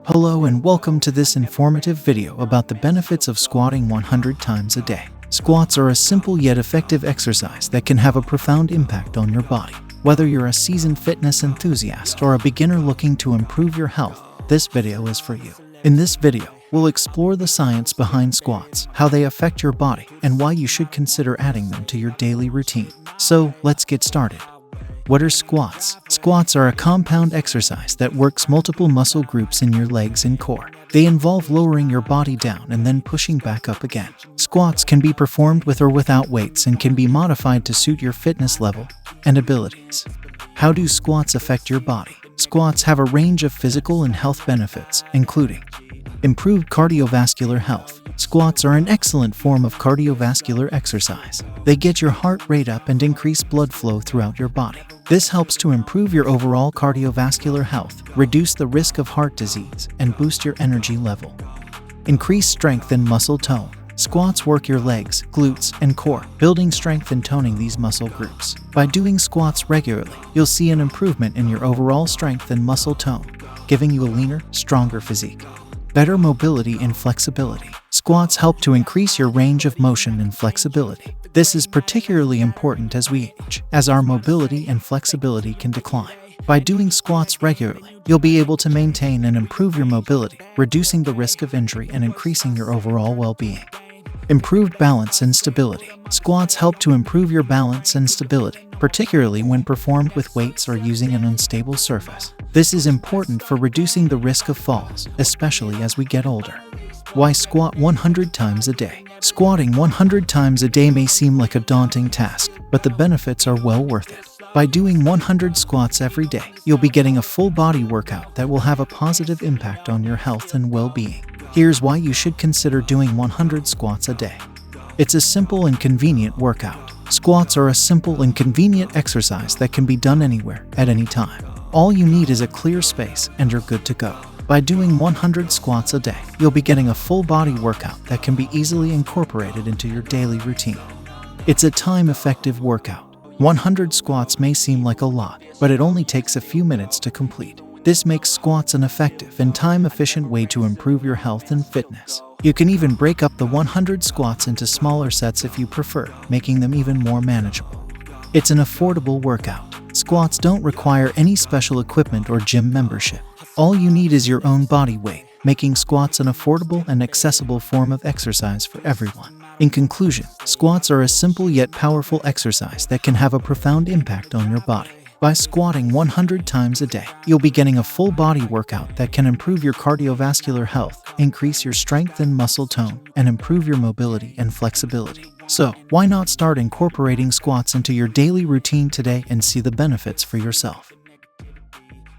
Hello and welcome to this informative video about the benefits of squatting 100 times a day. Squats are a simple yet effective exercise that can have a profound impact on your body. Whether you're a seasoned fitness enthusiast or a beginner looking to improve your health, this video is for you. In this video, we'll explore the science behind squats, how they affect your body, and why you should consider adding them to your daily routine. So, let's get started. What are squats? Squats are a compound exercise that works multiple muscle groups in your legs and core. They involve lowering your body down and then pushing back up again. Squats can be performed with or without weights and can be modified to suit your fitness level and abilities. How do squats affect your body? Squats have a range of physical and health benefits, including improved cardiovascular health. Squats are an excellent form of cardiovascular exercise. They get your heart rate up and increase blood flow throughout your body. This helps to improve your overall cardiovascular health, reduce the risk of heart disease, and boost your energy level. Increase strength and muscle tone. Squats work your legs, glutes, and core, building strength and toning these muscle groups. By doing squats regularly, you'll see an improvement in your overall strength and muscle tone, giving you a leaner, stronger physique. Better mobility and flexibility. Squats help to increase your range of motion and flexibility. This is particularly important as we age, as our mobility and flexibility can decline. By doing squats regularly, you'll be able to maintain and improve your mobility, reducing the risk of injury and increasing your overall well-being. Improved balance and stability. Squats help to improve your balance and stability, particularly when performed with weights or using an unstable surface. This is important for reducing the risk of falls, especially as we get older. Why squat 100 times a day? Squatting 100 times a day may seem like a daunting task, but the benefits are well worth it. By doing 100 squats every day, you'll be getting a full body workout that will have a positive impact on your health and well-being. Here's why you should consider doing 100 squats a day. It's a simple and convenient workout. Squats are a simple and convenient exercise that can be done anywhere, at any time. All you need is a clear space and you're good to go. By doing 100 squats a day, you'll be getting a full body workout that can be easily incorporated into your daily routine. It's a time-effective workout. 100 squats may seem like a lot, but it only takes a few minutes to complete. This makes squats an effective and time-efficient way to improve your health and fitness. You can even break up the 100 squats into smaller sets if you prefer, making them even more manageable. It's an affordable workout. Squats don't require any special equipment or gym membership. All you need is your own body weight, making squats an affordable and accessible form of exercise for everyone. In conclusion, squats are a simple yet powerful exercise that can have a profound impact on your body. By squatting 100 times a day, you'll be getting a full body workout that can improve your cardiovascular health, increase your strength and muscle tone, and improve your mobility and flexibility. So, why not start incorporating squats into your daily routine today and see the benefits for yourself?